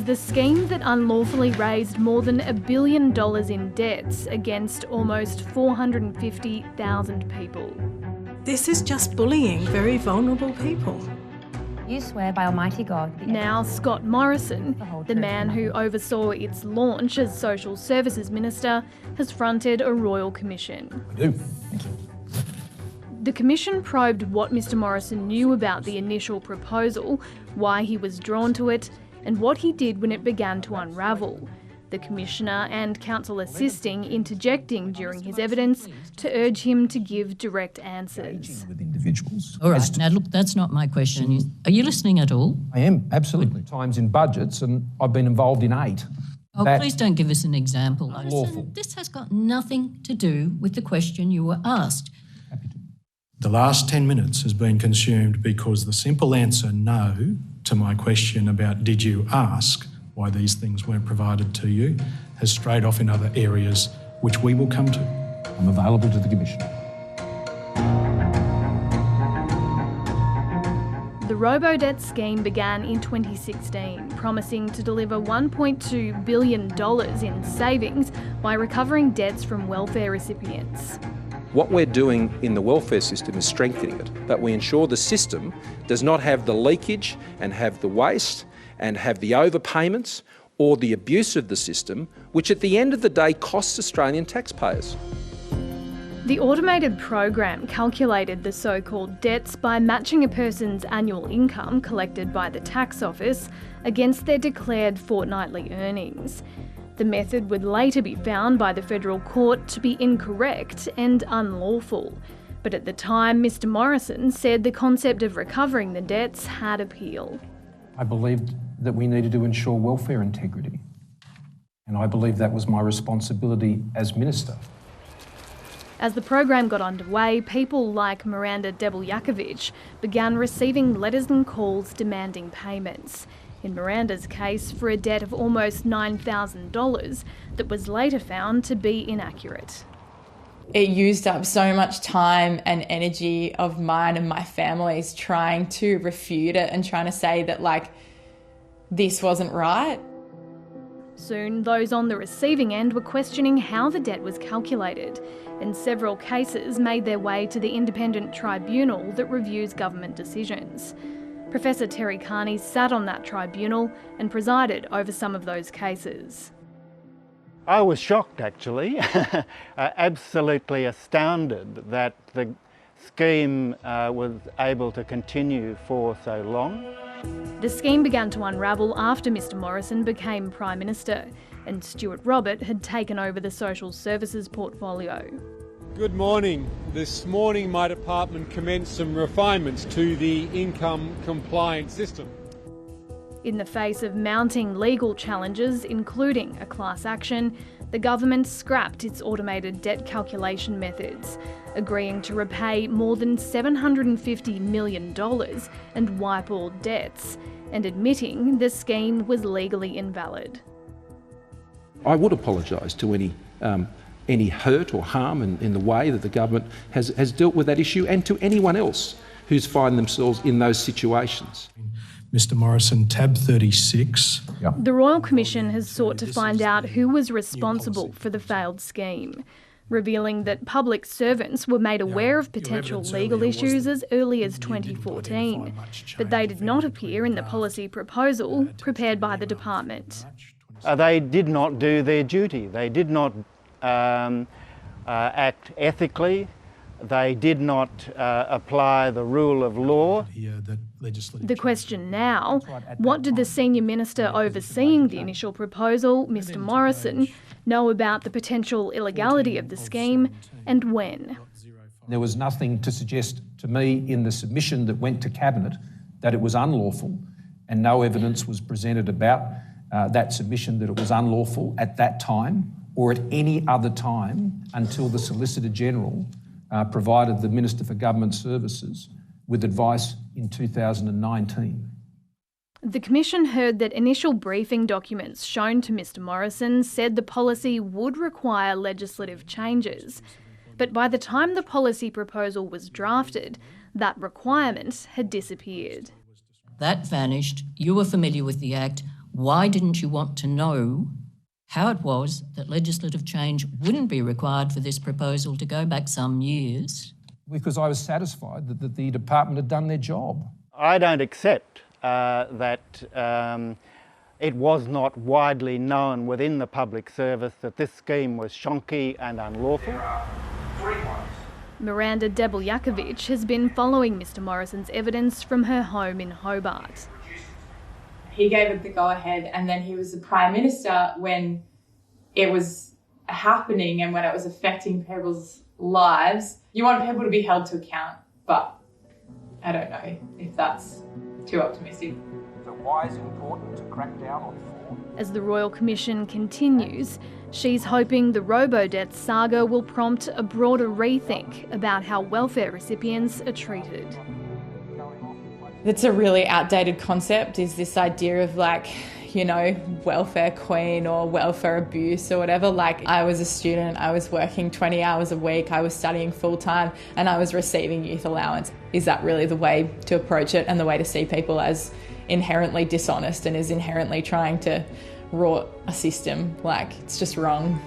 was the scheme that unlawfully raised more than $1 billion in debts against almost 450,000 people. This is just bullying very vulnerable people. You swear by Almighty God. Now Scott Morrison, the man who oversaw its launch as Social Services Minister, has fronted a royal commission. I do. Thank you. The commission probed what Mr Morrison knew about the initial proposal, why he was drawn to it, and what he did when it began to unravel. The Commissioner and counsel assisting interjecting during his evidence to urge him to give direct answers. With individuals. All right, now look, that's not my question. Are you listening at all? I am, absolutely. Times in budgets, and I've been involved in 8. Oh, please don't give us an example. Lawful. This has got nothing to do with the question you were asked. The last 10 minutes has been consumed because the simple answer no to my question about did you ask why these things weren't provided to you has strayed off in other areas which we will come to. I'm available to the Commission. The Robodebt scheme began in 2016, promising to deliver $1.2 billion in savings by recovering debts from welfare recipients. What we're doing in the welfare system is strengthening it, but we ensure the system does not have the leakage and have the waste and have the overpayments or the abuse of the system, which at the end of the day costs Australian taxpayers. The automated program calculated the so-called debts by matching a person's annual income collected by the tax office against their declared fortnightly earnings. The method would later be found by the federal court to be incorrect and unlawful. But at the time, Mr Morrison said the concept of recovering the debts had appeal. I believed that we needed to ensure welfare integrity, and I believe that was my responsibility as Minister. As the program got underway, people like Miranda Debeljakovic began receiving letters and calls demanding payments. In Miranda's case, for a debt of almost $9,000 that was later found to be inaccurate. It used up so much time and energy of mine and my family's trying to refute it and trying to say that, this wasn't right. Soon, those on the receiving end were questioning how the debt was calculated, and several cases made their way to the independent tribunal that reviews government decisions. Professor Terry Carney sat on that tribunal and presided over some of those cases. I was shocked, actually, absolutely astounded that the scheme was able to continue for so long. The scheme began to unravel after Mr Morrison became Prime Minister and Stuart Robert had taken over the social services portfolio. Good morning. This morning my department commenced some refinements to the income compliance system. In the face of mounting legal challenges, including a class action, the government scrapped its automated debt calculation methods, agreeing to repay more than $750 million and wipe all debts, and admitting the scheme was legally invalid. I would apologise to any hurt or harm in the way that the government has dealt with that issue, and to anyone else who's find themselves in those situations. Mr Morrison, tab 36. Yep. The Royal Commission has sought to find out who was responsible for the failed scheme, revealing that public servants were made aware of potential legal issues as early as 2014, but they did not appear in the policy proposal prepared by the department. They did not do their duty. They did not act ethically. They did not apply the rule of law. The question now, what did the senior minister overseeing the initial proposal, Mr Morrison, know about the potential illegality of the scheme, and when? There was nothing to suggest to me in the submission that went to Cabinet that it was unlawful, and no evidence was presented about that submission that it was unlawful at that time or at any other time until the Solicitor General provided the Minister for Government Services with advice in 2019. The Commission heard that initial briefing documents shown to Mr Morrison said the policy would require legislative changes. But by the time the policy proposal was drafted, that requirement had disappeared. That vanished. You were familiar with the Act. Why didn't you want to know how it was that legislative change wouldn't be required for this proposal to go back some years? Because I was satisfied that the department had done their job. I don't accept that it was not widely known within the public service that this scheme was shonky and unlawful. Miranda Debeljakovic has been following Mr Morrison's evidence from her home in Hobart. He gave it the go-ahead, and then he was the Prime Minister when it was happening and when it was affecting people's lives. You want people to be held to account, but I don't know if that's too optimistic. So why is it important to crack down on fraud? As the Royal Commission continues, she's hoping the Robodebt saga will prompt a broader rethink about how welfare recipients are treated. It's a really outdated concept, is this idea of like, you know, welfare queen or welfare abuse or whatever. Like, I was a student, I was working 20 hours a week, I was studying full time, and I was receiving youth allowance. Is that really the way to approach it and the way to see people as inherently dishonest and is inherently trying to rot a system? Like, it's just wrong.